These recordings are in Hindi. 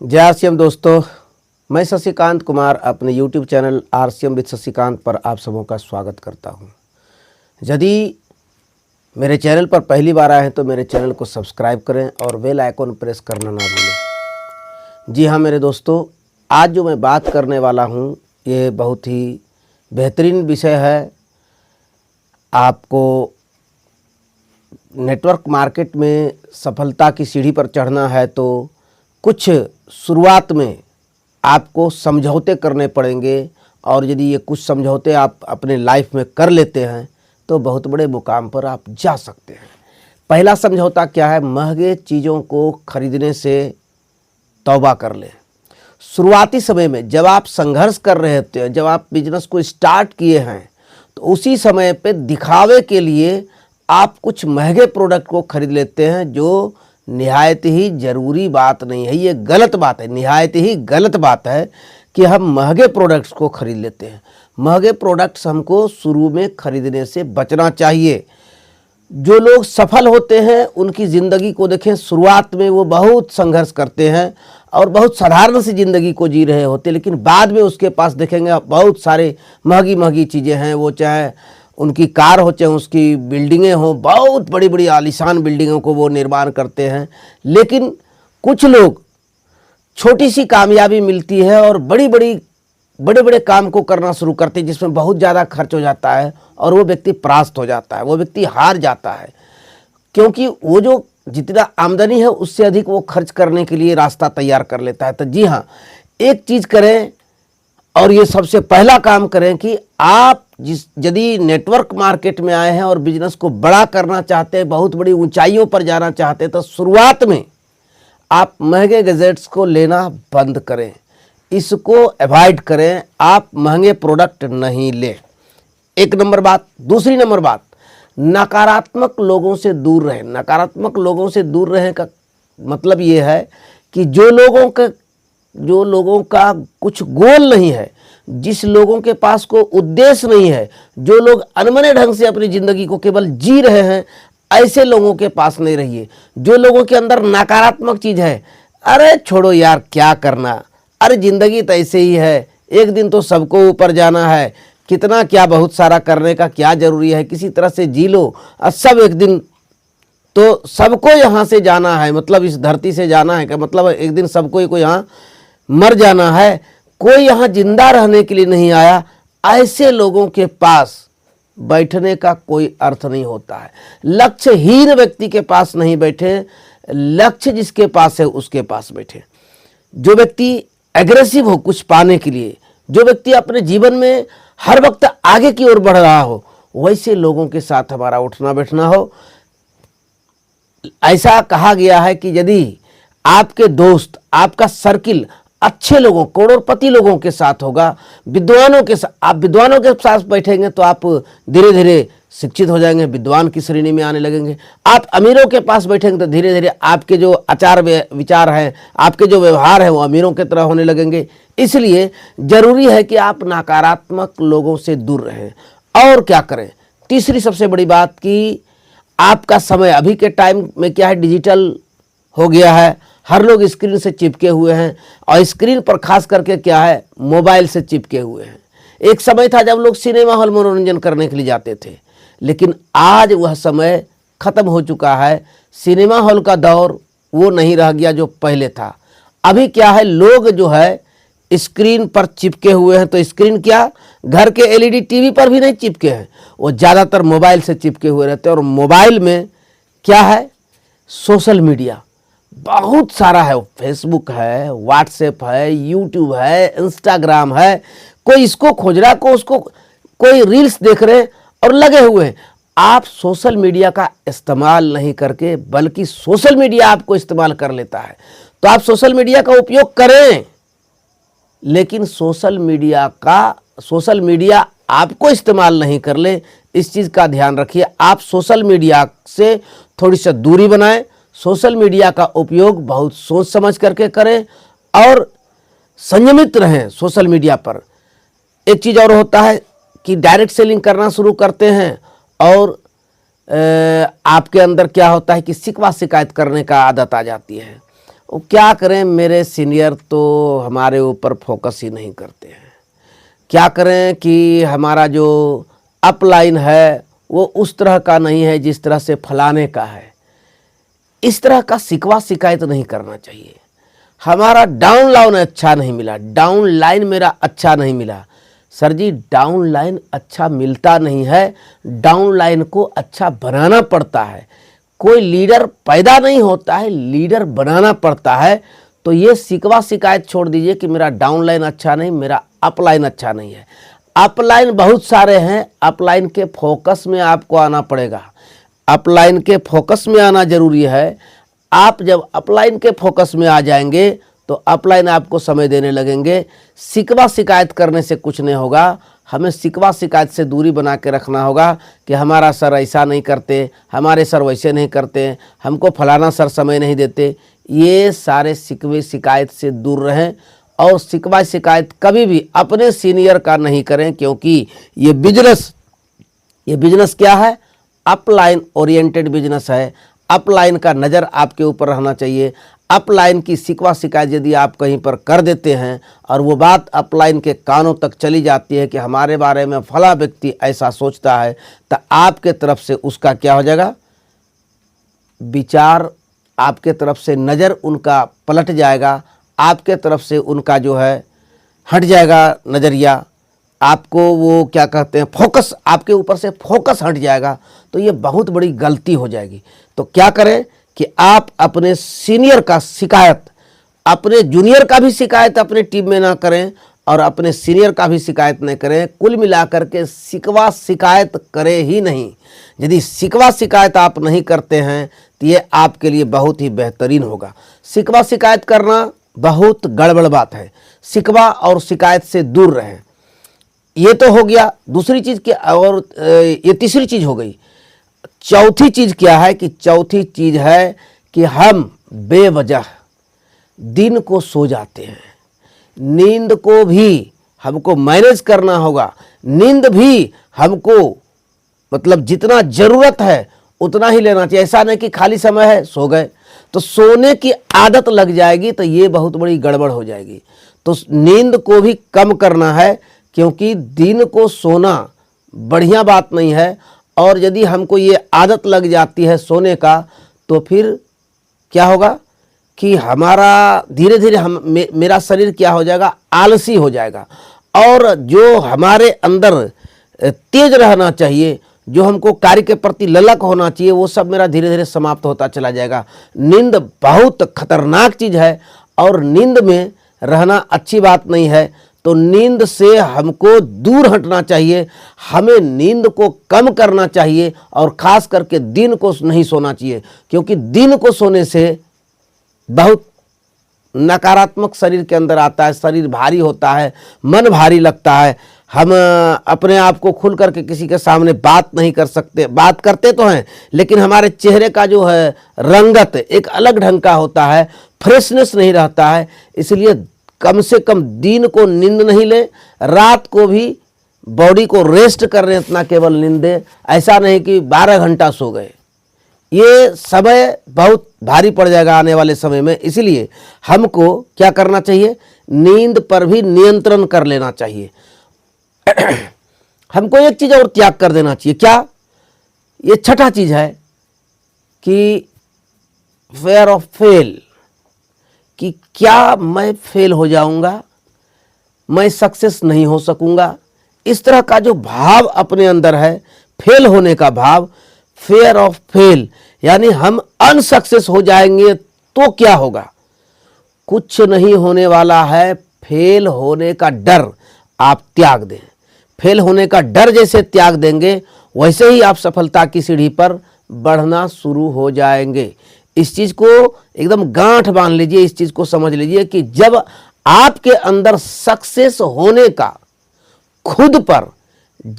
जय आरसीएम दोस्तों, मैं शशिकांत कुमार अपने YouTube channel RCM with Shashikant पर आप सबों का स्वागत करता हूं। यदि मेरे चैनल पर पहली बार आए हैं तो मेरे चैनल को सब्सक्राइब करें और बेल आइकन प्रेस करना ना भूलें। जी हाँ मेरे दोस्तों, आज जो मैं बात करने वाला हूं ये बहुत ही बेहतरीन विषय है। आपको नेटवर्क मार्केट में सफलता की सीढ़ी पर चढ़ना है तो कुछ शुरुआत में आपको समझौते करने पड़ेंगे, और यदि ये कुछ समझौते आप अपने लाइफ में कर लेते हैं तो बहुत बड़े मुकाम पर आप जा सकते हैं। पहला समझौता क्या है? महंगे चीज़ों को खरीदने से तौबा कर लें। शुरुआती समय में जब आप संघर्ष कर रहे होते हैं, जब आप बिजनेस को स्टार्ट किए हैं, तो उसी समय पे दिखावे के लिए आप कुछ महंगे प्रोडक्ट को खरीद लेते हैं, जो निहायत ही ज़रूरी बात नहीं है। ये गलत बात है, निहायत ही गलत बात है कि हम महंगे प्रोडक्ट्स को खरीद लेते हैं। महंगे प्रोडक्ट्स हमको शुरू में खरीदने से बचना चाहिए। जो लोग सफल होते हैं उनकी ज़िंदगी को देखें, शुरुआत में वो बहुत संघर्ष करते हैं और बहुत साधारण सी ज़िंदगी को जी रहे होते हैं, लेकिन बाद में उसके पास देखेंगे बहुत सारे महंगी महंगी चीज़ें हैं। वो चाहे उनकी कार हो, चाहे उसकी बिल्डिंगें हों, बहुत बड़ी बड़ी आलीशान बिल्डिंगों को वो निर्माण करते हैं। लेकिन कुछ लोग छोटी सी कामयाबी मिलती है और बड़े बड़े काम को करना शुरू करते हैं जिसमें बहुत ज़्यादा खर्च हो जाता है और वो व्यक्ति परास्त हो जाता है, वो व्यक्ति हार जाता है, क्योंकि वो जो जितना आमदनी है उससे अधिक वो खर्च करने के लिए रास्ता तैयार कर लेता है। तो जी हाँ, एक चीज़ करें, और ये सबसे पहला काम करें कि आप यदि नेटवर्क मार्केट में आए हैं और बिजनेस को बड़ा करना चाहते हैं, बहुत बड़ी ऊंचाइयों पर जाना चाहते हैं, तो शुरुआत में आप महंगे गैजेट्स को लेना बंद करें, इसको अवॉइड करें। आप महंगे प्रोडक्ट नहीं लें, एक नंबर बात। दूसरी नंबर बात, नकारात्मक लोगों से दूर रहें। नकारात्मक लोगों से दूर रहें का मतलब ये है कि जो लोगों का कुछ गोल नहीं है, जिस लोगों के पास कोई उद्देश्य नहीं है, जो लोग अनमने ढंग से अपनी ज़िंदगी को केवल जी रहे हैं, ऐसे लोगों के पास नहीं रहिए। जो लोगों के अंदर नकारात्मक चीज़ है, अरे छोड़ो यार क्या करना, अरे ज़िंदगी तो ऐसे ही है, एक दिन तो सबको ऊपर जाना है, कितना क्या बहुत सारा करने का क्या ज़रूरी है, किसी तरह से जी लो, और सब एक दिन तो सबको यहाँ से जाना है, मतलब इस धरती से जाना है, क्या मतलब एक दिन सबको को यहाँ मर जाना है, कोई यहाँ जिंदा रहने के लिए नहीं आया। ऐसे लोगों के पास बैठने का कोई अर्थ नहीं होता है। लक्ष्यहीन व्यक्ति के पास नहीं बैठे, लक्ष्य जिसके पास है उसके पास बैठे। जो व्यक्ति एग्रेसिव हो कुछ पाने के लिए, जो व्यक्ति अपने जीवन में हर वक्त आगे की ओर बढ़ रहा हो, वैसे लोगों के साथ हमारा उठना बैठना हो। ऐसा कहा गया है कि यदि आपके दोस्त, आपका सर्किल अच्छे लोगों, करोड़पति लोगों के साथ होगा, विद्वानों के साथ, आप विद्वानों के साथ बैठेंगे तो आप धीरे धीरे शिक्षित हो जाएंगे, विद्वान की श्रेणी में आने लगेंगे। आप अमीरों के पास बैठेंगे तो धीरे धीरे आपके जो आचार विचार हैं, आपके जो व्यवहार है वो अमीरों की तरह होने लगेंगे। इसलिए ज़रूरी है कि आप नकारात्मक लोगों से दूर रहें। और क्या करें? तीसरी सबसे बड़ी बात कि आपका समय अभी के टाइम में क्या है, डिजिटल हो गया है, हर लोग स्क्रीन से चिपके हुए हैं, और स्क्रीन पर खास करके क्या है, मोबाइल से चिपके हुए हैं। एक समय था जब लोग सिनेमा हॉल मनोरंजन करने के लिए जाते थे, लेकिन आज वह समय ख़त्म हो चुका है। सिनेमा हॉल का दौर वो नहीं रह गया जो पहले था। अभी क्या है, लोग जो है स्क्रीन पर चिपके हुए हैं। तो स्क्रीन क्या, घर के एलईडी टीवी पर भी नहीं चिपके हैं, वो ज़्यादातर मोबाइल से चिपके हुए रहते हैं। और मोबाइल में क्या है, सोशल मीडिया बहुत सारा है, फेसबुक है, व्हाट्सएप है, यूट्यूब है, इंस्टाग्राम है। कोई इसको खोज रहा है, कोई रील्स देख रहे हैं और लगे हुए हैं। आप सोशल मीडिया का इस्तेमाल नहीं करके, बल्कि सोशल मीडिया आपको इस्तेमाल कर लेता है। तो आप सोशल मीडिया का उपयोग करें, लेकिन सोशल मीडिया आपको इस्तेमाल नहीं कर ले, इस चीज़ का ध्यान रखिए। आप सोशल मीडिया से थोड़ी सी दूरी बनाएं, सोशल मीडिया का उपयोग बहुत सोच समझ करके करें और संयमित रहें सोशल मीडिया पर। एक चीज़ और होता है कि डायरेक्ट सेलिंग करना शुरू करते हैं और आपके अंदर क्या होता है कि शिकवा शिकायत करने का आदत आ जाती है। वो क्या करें, मेरे सीनियर तो हमारे ऊपर फोकस ही नहीं करते हैं। क्या करें कि हमारा जो अपलाइन है वो उस तरह का नहीं है जिस तरह से फलाने का है। इस तरह का शिकवा शिकायत नहीं करना चाहिए। हमारा डाउन लाइन अच्छा नहीं मिला, डाउन लाइन मेरा अच्छा नहीं मिला। सर जी, डाउन लाइन अच्छा मिलता नहीं है, डाउन लाइन को अच्छा बनाना पड़ता है। कोई लीडर पैदा नहीं होता है, लीडर बनाना पड़ता है। तो ये शिकवा शिकायत छोड़ दीजिए कि मेरा डाउन लाइन अच्छा नहीं, मेरा अप लाइन अच्छा नहीं है। अप लाइन बहुत सारे हैं, अप लाइन के फोकस में आपको आना पड़ेगा। अप लाइन के फोकस में आना जरूरी है। आप जब अप लाइन के फोकस में आ जाएंगे तो अप लाइन आपको समय देने लगेंगे। शिकवा शिकायत करने से कुछ नहीं होगा। हमें शिकवा शिकायत से दूरी बना के रखना होगा कि हमारा सर ऐसा नहीं करते, हमारे सर वैसे नहीं करते, हमको फलाना सर समय नहीं देते। ये सारे शिकवे शिकायत से दूर रहें और शिकवा शिकायत कभी भी अपने सीनियर का नहीं करें, क्योंकि ये बिजनेस क्या है? अपलाइन ओरिएंटेड बिजनेस है। अपलाइन का नज़र आपके ऊपर रहना चाहिए। अपलाइन की शिकवा शिकायत यदि आप कहीं पर कर देते हैं और वो बात अपलाइन के कानों तक चली जाती है कि हमारे बारे में फला व्यक्ति ऐसा सोचता है, तो आपके तरफ से उसका क्या हो जाएगा? विचार, आपके तरफ से नज़र उनका पलट जाएगा, आपके तरफ से उनका जो है हट जाएगा नज़रिया। आपको वो क्या कहते हैं, फोकस, आपके ऊपर से फोकस हट जाएगा। तो ये बहुत बड़ी गलती हो जाएगी। तो क्या करें कि आप अपने सीनियर का शिकायत, अपने जूनियर का भी शिकायत अपने टीम में ना करें और अपने सीनियर का भी शिकायत नहीं करें। कुल मिलाकर के शिकवा शिकायत करें ही नहीं। यदि शिकवा शिकायत आप नहीं करते हैं तो ये आपके लिए बहुत ही बेहतरीन होगा। शिकवा शिकायत करना बहुत गड़बड़ बात है। शिकवा और शिकायत से दूर रहें। ये तो हो गया दूसरी चीज़ की, और ये तीसरी चीज़ हो गई। चौथी चीज़ क्या है कि चौथी चीज़ है कि हम बेवजह दिन को सो जाते हैं। नींद को भी हमको मैनेज करना होगा। नींद भी हमको मतलब जितना ज़रूरत है उतना ही लेना चाहिए। ऐसा नहीं कि खाली समय है सो गए, तो सोने की आदत लग जाएगी तो ये बहुत बड़ी गड़बड़ हो जाएगी। तो नींद को भी कम करना है, क्योंकि दिन को सोना बढ़िया बात नहीं है। और यदि हमको ये आदत लग जाती है सोने का, तो फिर क्या होगा कि हमारा धीरे धीरे मेरा शरीर क्या हो जाएगा? आलसी हो जाएगा। और जो हमारे अंदर तेज रहना चाहिए, जो हमको कार्य के प्रति ललक होना चाहिए, वो सब मेरा धीरे धीरे समाप्त होता चला जाएगा। नींद बहुत खतरनाक चीज़ है और नींद में रहना अच्छी बात नहीं है। तो नींद से हमको दूर हटना चाहिए, हमें नींद को कम करना चाहिए और ख़ास करके दिन को नहीं सोना चाहिए, क्योंकि दिन को सोने से बहुत नकारात्मक शरीर के अंदर आता है। शरीर भारी होता है, मन भारी लगता है। हम अपने आप को खुल करके किसी के सामने बात नहीं कर सकते। बात करते तो हैं, लेकिन हमारे चेहरे का जो है रंगत एक अलग ढंग का होता है, फ्रेशनेस नहीं रहता है। इसलिए कम से कम दिन को नींद नहीं ले, रात को भी बॉडी को रेस्ट करने इतना केवल नींद दे। ऐसा नहीं कि 12 घंटा सो गए, ये समय बहुत भारी पड़ जाएगा आने वाले समय में। इसलिए हमको क्या करना चाहिए? नींद पर भी नियंत्रण कर लेना चाहिए। हमको एक चीज़ और त्याग कर देना चाहिए। क्या? ये छठा चीज़ है कि फेयर ऑफ फेल, कि क्या मैं फेल हो जाऊंगा, मैं सक्सेस नहीं हो सकूंगा। इस तरह का जो भाव अपने अंदर है, फेल होने का भाव, फेयर ऑफ फेल, यानी हम अनसक्सेस हो जाएंगे तो क्या होगा? कुछ नहीं होने वाला है। फेल होने का डर आप त्याग दें। फेल होने का डर जैसे त्याग देंगे, वैसे ही आप सफलता की सीढ़ी पर बढ़ना शुरू हो जाएंगे। इस चीज़ को एकदम गांठ बांध लीजिए, इस चीज़ को समझ लीजिए कि जब आपके अंदर सक्सेस होने का खुद पर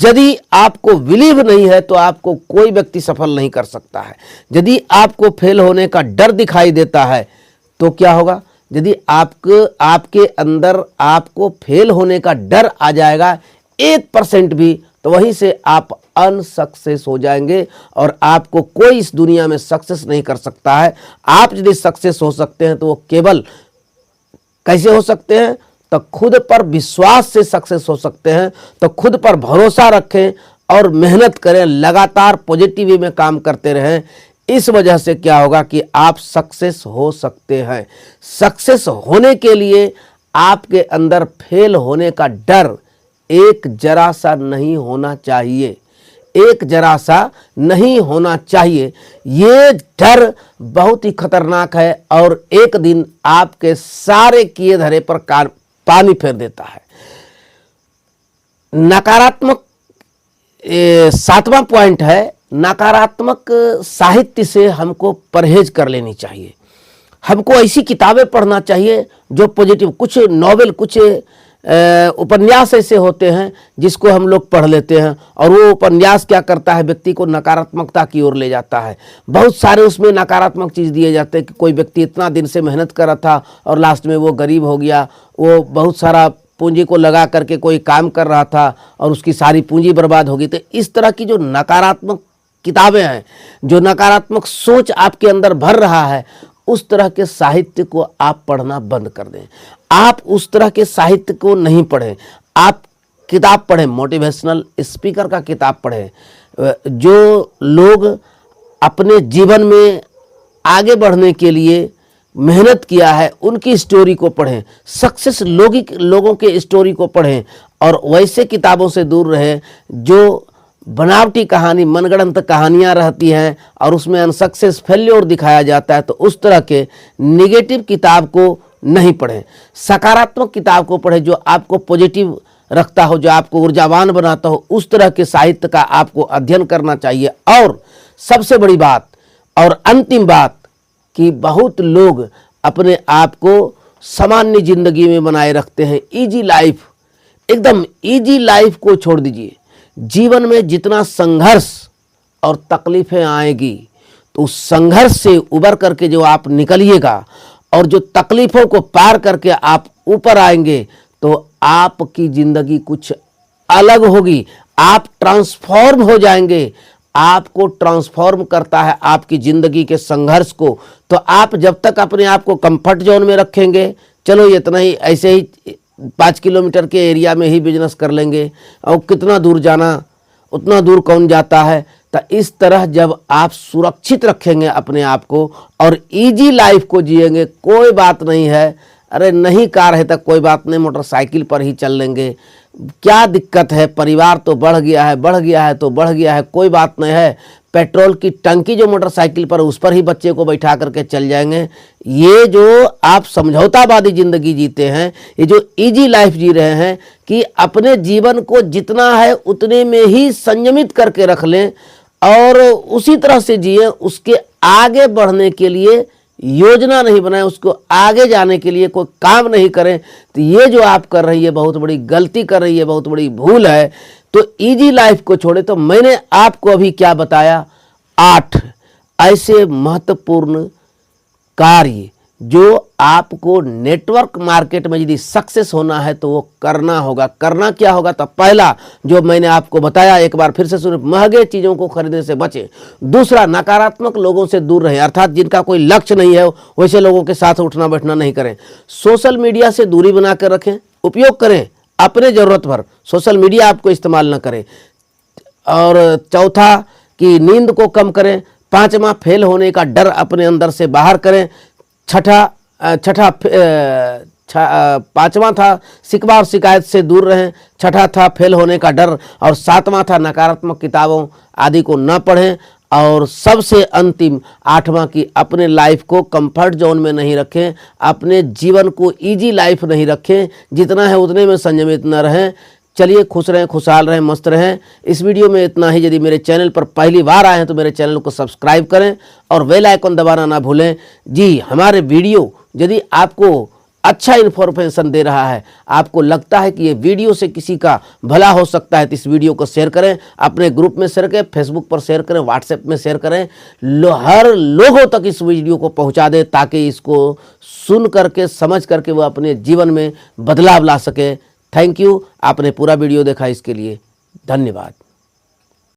यदि आपको बिलीव नहीं है तो आपको कोई व्यक्ति सफल नहीं कर सकता है। यदि आपको फेल होने का डर दिखाई देता है तो क्या होगा? यदि आपके अंदर आपको फेल होने का डर आ जाएगा, 1% भी, तो वहीं से आप अनसक्सेस हो जाएंगे और आपको कोई इस दुनिया में सक्सेस नहीं कर सकता है। आप यदि सक्सेस हो सकते हैं तो वो केवल कैसे हो सकते हैं, तो खुद पर विश्वास से सक्सेस हो सकते हैं। तो खुद पर भरोसा रखें और मेहनत करें, लगातार पॉजिटिव वे में काम करते रहें। इस वजह से क्या होगा कि आप सक्सेस हो सकते हैं। सक्सेस होने के लिए आपके अंदर फेल होने का डर एक जरा सा नहीं होना चाहिए, एक जरा सा नहीं होना चाहिए। ये डर बहुत ही खतरनाक है और एक दिन आपके सारे किए धरे पर पानी फेर देता है। नकारात्मक 7वां पॉइंट है, नकारात्मक साहित्य से हमको परहेज कर लेनी चाहिए। हमको ऐसी किताबें पढ़ना चाहिए जो पॉजिटिव, कुछ नॉवेल, कुछ उपन्यास ऐसे होते हैं जिसको हम लोग पढ़ लेते हैं और वो उपन्यास क्या करता है, व्यक्ति को नकारात्मकता की ओर ले जाता है। बहुत सारे उसमें नकारात्मक चीज़ दिए जाते हैं कि कोई व्यक्ति इतना दिन से मेहनत कर रहा था और लास्ट में वो गरीब हो गया, वो बहुत सारा पूंजी को लगा करके कोई काम कर रहा था और उसकी सारी पूंजी बर्बाद हो गई। तो इस तरह की जो नकारात्मक किताबें हैं, जो नकारात्मक सोच आपके अंदर भर रहा है, उस तरह के साहित्य को आप पढ़ना बंद कर दें। आप उस तरह के साहित्य को नहीं पढ़ें। आप किताब पढ़ें, मोटिवेशनल स्पीकर का किताब पढ़ें, जो लोग अपने जीवन में आगे बढ़ने के लिए मेहनत किया है उनकी स्टोरी को पढ़ें, सक्सेस लोगों के स्टोरी को पढ़ें और वैसे किताबों से दूर रहें जो बनावटी कहानी, मनगढ़ंत कहानियाँ रहती हैं और उसमें अनसक्सेस, फेल्योर दिखाया जाता है। तो उस तरह के नेगेटिव किताब को नहीं पढ़ें। सकारात्मक किताब को पढ़ें जो आपको पॉजिटिव रखता हो, जो आपको ऊर्जावान बनाता हो। उस तरह के साहित्य का आपको अध्ययन करना चाहिए। और सबसे बड़ी बात और अंतिम बात कि बहुत लोग अपने आप को सामान्य जिंदगी में बनाए रखते हैं, इजी लाइफ। एकदम इजी लाइफ को छोड़ दीजिए। जीवन में जितना संघर्ष और तकलीफें आएगी तो उस संघर्ष से उबर करके जो आप निकलिएगा और जो तकलीफों को पार करके आप ऊपर आएंगे तो आपकी जिंदगी कुछ अलग होगी। आप ट्रांसफॉर्म हो जाएंगे। आपको ट्रांसफॉर्म करता है आपकी जिंदगी के संघर्ष को। तो आप जब तक अपने आप को कंफर्ट जोन में रखेंगे, चलो इतना ही, ऐसे ही 5 किलोमीटर के एरिया में ही बिजनेस कर लेंगे और कितना दूर जाना, उतना दूर कौन जाता है। तो इस तरह जब आप सुरक्षित रखेंगे अपने आप को और इजी लाइफ को जिएंगे, कोई बात नहीं है, अरे नहीं कार है तो कोई बात नहीं, मोटरसाइकिल पर ही चल लेंगे, क्या दिक्कत है, परिवार तो बढ़ गया है तो बढ़ गया है, कोई बात नहीं है, पेट्रोल की टंकी जो मोटरसाइकिल पर, उस पर ही बच्चे को बैठा करके चल जाएंगे। ये जो आप समझौतावादी ज़िंदगी जीते हैं, ये जो इजी लाइफ जी रहे हैं कि अपने जीवन को जितना है उतने में ही संयमित करके रख लें और उसी तरह से जिए। उसके आगे बढ़ने के लिए योजना नहीं बनाए, उसको आगे जाने के लिए कोई काम नहीं करें। तो ये जो आप कर रही है बहुत बड़ी गलती कर रही है, बहुत बड़ी भूल है। तो इजी लाइफ को छोड़े। तो मैंने आपको अभी क्या बताया, 8 ऐसे महत्वपूर्ण कार्य जो आपको नेटवर्क मार्केट में यदि सक्सेस होना है तो वो करना होगा। करना क्या होगा, तो पहला जो मैंने आपको बताया, एक बार फिर से सुने, महंगे चीज़ों को खरीदने से बचें। दूसरा, नकारात्मक लोगों से दूर रहें, अर्थात जिनका कोई लक्ष्य नहीं है वैसे लोगों के साथ उठना बैठना नहीं करें। सोशल मीडिया से दूरी बना कर रखें, उपयोग करें अपने ज़रूरत भर, सोशल मीडिया आपको इस्तेमाल न करें। और चौथा कि नींद को कम करें। पाँचवा, फेल होने का डर अपने अंदर से बाहर करें। पांचवा था शिकवा और शिकायत से दूर रहें। छठा था फेल होने का डर। और सातवां था नकारात्मक किताबों आदि को न पढ़ें। और सबसे अंतिम 8वां कि अपने लाइफ को कंफर्ट जोन में नहीं रखें, अपने जीवन को इजी लाइफ नहीं रखें, जितना है उतने में संयमित न रहें। चलिए, खुश रहें, खुशहाल रहें, मस्त रहें। इस वीडियो में इतना ही। यदि मेरे चैनल पर पहली बार आए हैं तो मेरे चैनल को सब्सक्राइब करें और बेल आइकन दबाना ना भूलें। जी, हमारे वीडियो यदि आपको अच्छा इन्फॉर्मेशन दे रहा है, आपको लगता है कि ये वीडियो से किसी का भला हो सकता है, तो इस वीडियो को शेयर करें, अपने ग्रुप में शेयर करें, फेसबुक पर शेयर करें, व्हाट्सएप में शेयर करें। हर लोगों तक इस वीडियो को पहुंचा दें ताकि इसको सुन करके, समझ करके वो अपने जीवन में बदलाव ला सके। Thank you. आपने पूरा वीडियो देखा, इसके लिए धन्यवाद।